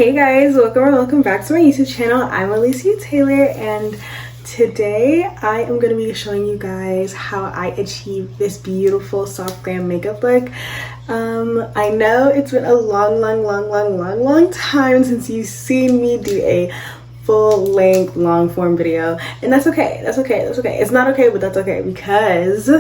Hey guys, welcome back to my YouTube channel. I'm Alicia Taylor, and today I am going to be showing you guys how I achieve this beautiful soft glam makeup look. I know it's been a long time since you've seen me do a full-length long form video, and that's okay. It's not okay, but that's okay, because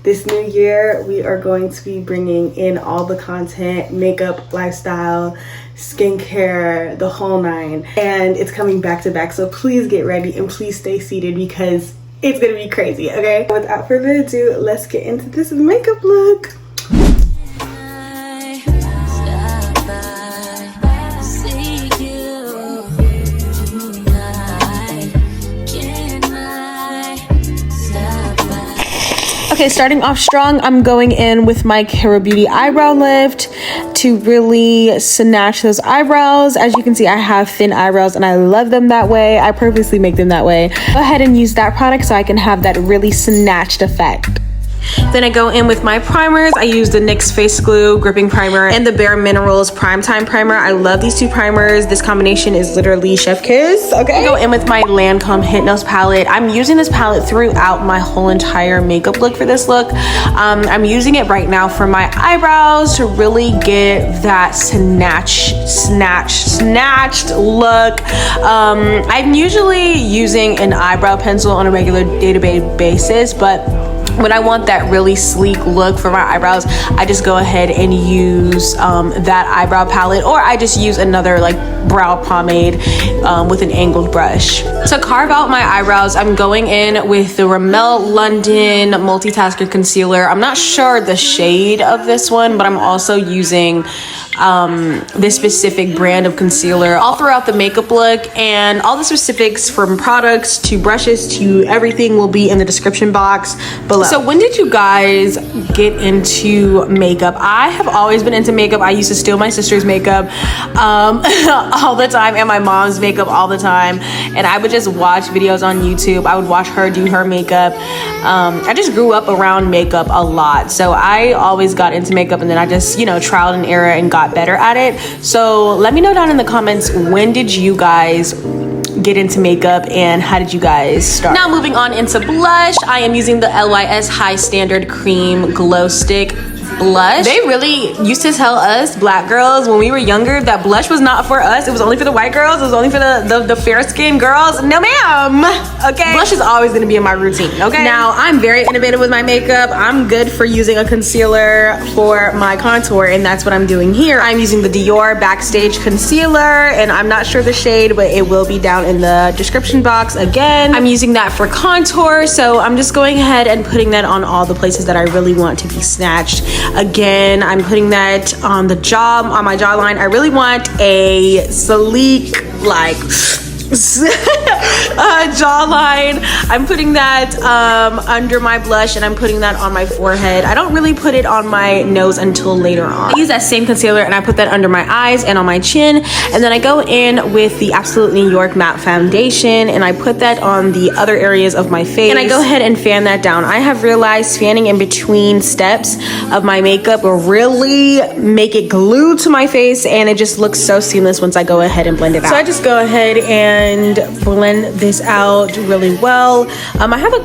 this new year we are going to be bringing in all the content, makeup, lifestyle, skincare, the whole nine, and it's coming back to back. So please get ready and please stay seated because it's gonna be crazy, okay? Without further ado, let's get into this makeup look. Okay, starting off strong, I'm going in with my Kera Beauty eyebrow lift to really snatch those eyebrows. As you can see, I have thin eyebrows and I love them that way. I purposely make them that way. Go ahead and use that product so I can have that really snatched effect. Then I go in with my primers. I use the NYX Face Glue Gripping Primer and the Bare Minerals Primetime Primer. I love these two primers. This combination is literally chef kiss, okay? I go in with my Lancôme Hypnôse palette. I'm using this palette throughout my whole entire makeup look for this look. I'm using it right now for my eyebrows to really get that snatched look. I'm usually using an eyebrow pencil on a regular day-to-day basis, but when I want that really sleek look for my eyebrows, I just go ahead and use that eyebrow palette, or I just use another like brow pomade with an angled brush. To carve out my eyebrows, I'm going in with the Rimmel London Multitasker Concealer. I'm not sure the shade of this one, but I'm also using this specific brand of concealer all throughout the makeup look, and all the specifics from products to brushes to everything will be in the description box below. So when did you guys get into makeup? I have always been into makeup. I used to steal my sister's makeup all the time, and my mom's makeup all the time, and I would just watch videos on YouTube. I would watch her do her makeup. I just grew up around makeup a lot, so I always got into makeup, and then I just, you know, trial and error and got better at it. So let me know down in the comments, when did you guys get into makeup and how did you guys start? Now moving on into blush, I am using the LYS High Standard Cream Glow Stick blush. They really used to tell us black girls when we were younger that blush was not for us. It was only for the white girls. It was only for the fair skinned girls. No ma'am, okay? Blush is always gonna be in my routine, okay? Now, I'm very innovative with my makeup. I'm good for using a concealer for my contour, and that's what I'm doing here. I'm using the Dior Backstage Concealer, and I'm not sure the shade, but it will be down in the description box again. I'm using that for contour, so I'm just going ahead and putting that on all the places that I really want to be snatched. Again, I'm putting that on the jaw, on my jawline. I really want a sleek, like jawline. I'm putting that under my blush, and I'm putting that on my forehead. I don't really put it on my nose until later on. I use that same concealer and I put that under my eyes and on my chin, and then I go in with the Absolute New York Matte Foundation and I put that on the other areas of my face, and I go ahead and fan that down. I have realized fanning in between steps of my makeup will really make it glued to my face, and it just looks so seamless once I go ahead and blend it out. So I just go ahead and blend this out really well. I have a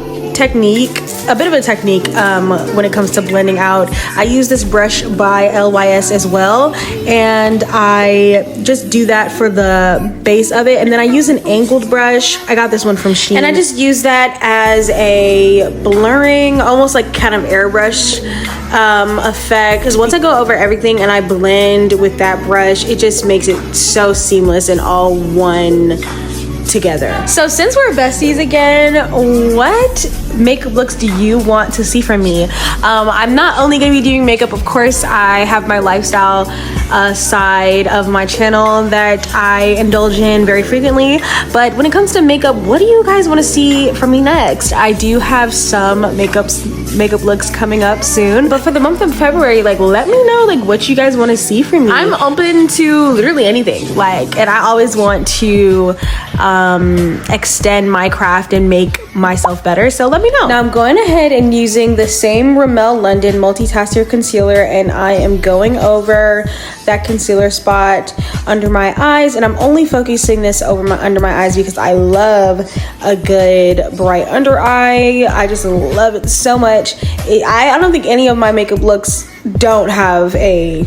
bit of a technique when it comes to blending out. I use this brush by LYS as well, and I just do that for the base of it, and then I use an angled brush. I got this one from Shein, and I just use that as a blurring, almost like kind of airbrush effect, because once I go over everything and I blend with that brush, it just makes it so seamless and all one together. So since we're besties again, what makeup looks do you want to see from me? I'm not only gonna be doing makeup, of course. I have my lifestyle side of my channel that I indulge in very frequently, but when it comes to makeup, what do you guys want to see from me next? I do have some makeup looks coming up soon, but for the month of February, like, let me know like what you guys want to see from me. I'm open to literally anything, like, and I always want to extend my craft and make myself better, so let me know. Now I'm going ahead and using the same Rimmel London Multitasker Concealer, and I am going over that concealer spot under my eyes, and I'm only focusing this over under my eyes because I love a good bright under eye. I just love it so much. I don't think any of my makeup looks don't have a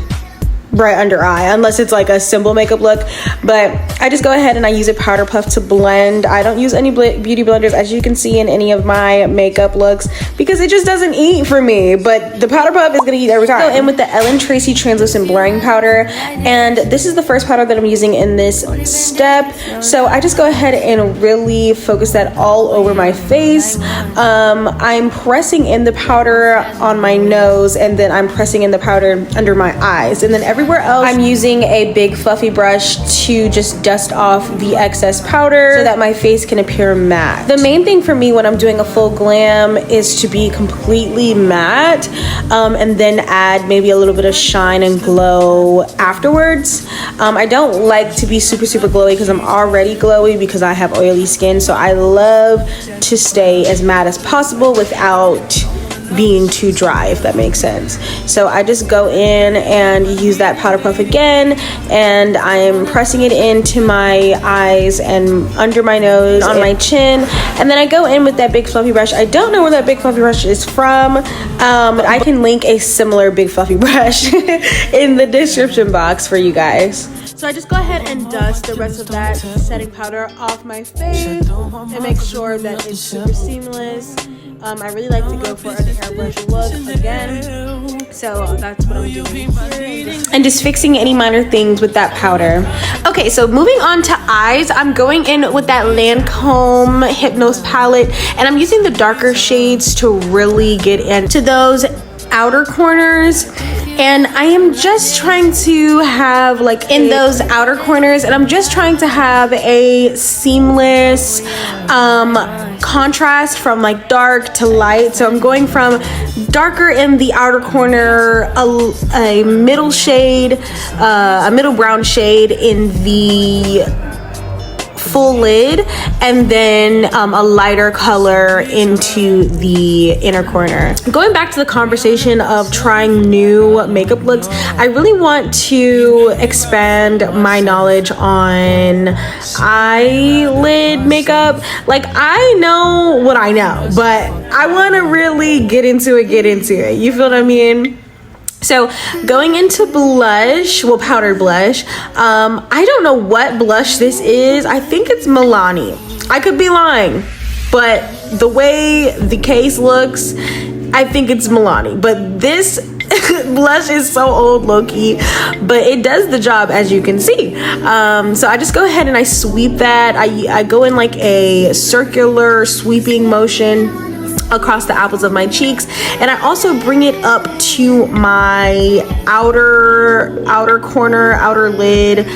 bright under eye unless it's like a simple makeup look, but I just go ahead and I use a powder puff to blend. I don't use any beauty blenders, as you can see, in any of my makeup looks because it just doesn't eat for me, but the powder puff is gonna eat every time. Go in with the Ellen Tracy translucent blurring powder, and this is the first powder that I'm using in this step, so I just go ahead and really focus that all over my face. I'm pressing in the powder on my nose, and then I'm pressing in the powder under my eyes, and then everywhere else I'm using a big fluffy brush to just dust off the excess powder so that my face can appear matte. The main thing for me when I'm doing a full glam is to be completely matte, and then add maybe a little bit of shine and glow afterwards. I don't like to be super glowy because I'm already glowy because I have oily skin, so I love to stay as matte as possible without being too dry, if that makes sense. So I just go in and use that powder puff again, and I'm pressing it into my eyes and under my nose, on my chin, and then I go in with that big fluffy brush. I don't know where that big fluffy brush is from, but I can link a similar big fluffy brush in the description box for you guys. So I just go ahead and dust the rest of that setting powder off my face and make sure that it's super seamless. I really like to go for an airbrush look again, so that's what I'm doing here. And just fixing any minor things with that powder. Okay, so moving on to eyes, I'm going in with that Lancôme Hypnôse palette, and I'm using the darker shades to really get into those outer corners, and I am just trying to have like in those outer corners, and I'm just trying to have a seamless contrast from like dark to light. So I'm going from darker in the outer corner, a middle shade, a middle brown shade in the full lid, and then a lighter color into the inner corner. Going back to the conversation of trying new makeup looks, I really want to expand my knowledge on eyelid makeup. Like, I know what I know, but I want to really get into it. You feel what I mean? So going into blush, well, powdered blush, I don't know what blush this is. I think it's Milani. I could be lying, but the way the case looks, I think it's Milani. But this blush is so old, low-key, but it does the job, as you can see. So I just go ahead and I sweep that. I go in like a circular sweeping motion across the apples of my cheeks, and I also bring it up to my outer corner, outer lid,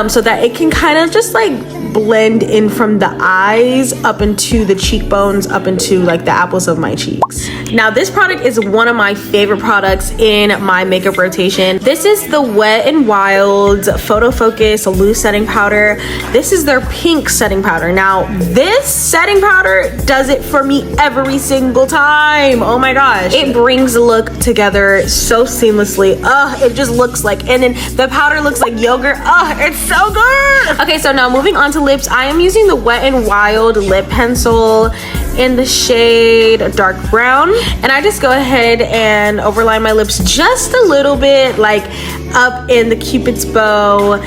so that it can kind of just like blend in from the eyes up into the cheekbones, up into like the apples of my cheeks. Now this product is one of my favorite products in my makeup rotation. This is the Wet n Wild Photo Focus Loose Setting Powder. This is their pink setting powder. Now this setting powder does it for me every single time. Oh my gosh, it brings the look together so seamlessly. It just looks like, and then the powder looks like yogurt. It's so good. Okay, so now moving on to lips, I am using the Wet n Wild lip pencil in the shade dark brown, and I just go ahead and overline my lips just a little bit, like up in the Cupid's bow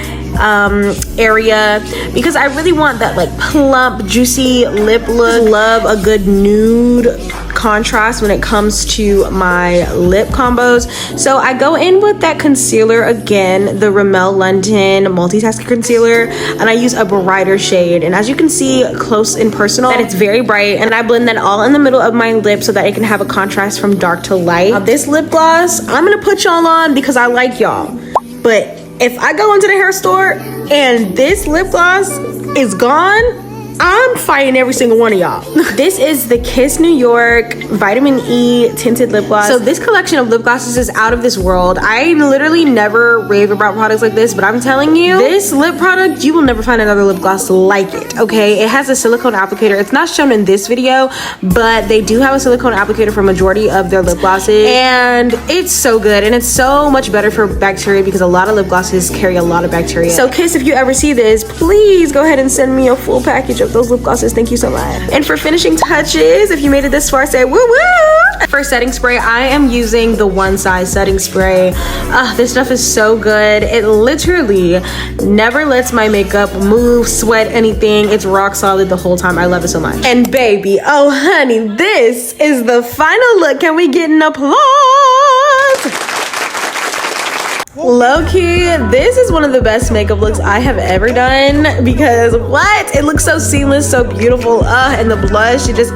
area, because I really want that like plump, juicy lip look. Love a good nude contrast when it comes to my lip combos. So I go in with that concealer again, the Rimmel London Multitasker Concealer, and I use a brighter shade, and as you can see close and personal, that it's very bright, and I blend that all in the middle of my lip so that it can have a contrast from dark to light. Now, this lip gloss I'm gonna put y'all on because I like y'all, but if I go into the hair store and this lip gloss is gone, I'm fighting every single one of y'all. This is the Kiss New York Vitamin E Tinted Lip Gloss. So this collection of lip glosses is out of this world. I literally never rave about products like this, but I'm telling you, this lip product, you will never find another lip gloss like it, okay? It has a silicone applicator. It's not shown in this video, but they do have a silicone applicator for majority of their lip glosses, and it's so good, and it's so much better for bacteria because a lot of lip glosses carry a lot of bacteria. So Kiss, if you ever see this, please go ahead and send me a full package of those lip glosses. Thank you so much. And for finishing touches, if you made it this far, say woo woo. For setting spray, I am using the One Size setting spray. This stuff is so good. It literally never lets my makeup move, sweat, anything. It's rock solid the whole time. I love it so much. And baby, oh honey, this is the final look. Can we get an applause? Low-key, this is one of the best makeup looks I have ever done because what? It looks so seamless, so beautiful. And the blush, it just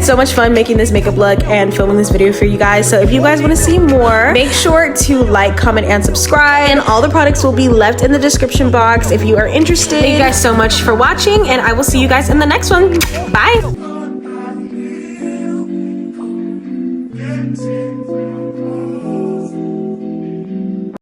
so much fun making this makeup look and filming this video for you guys. So if you guys want to see more, make sure to like, comment, and subscribe. And all the products will be left in the description box if you are interested. Thank you guys so much for watching, and I will see you guys in the next one. Bye.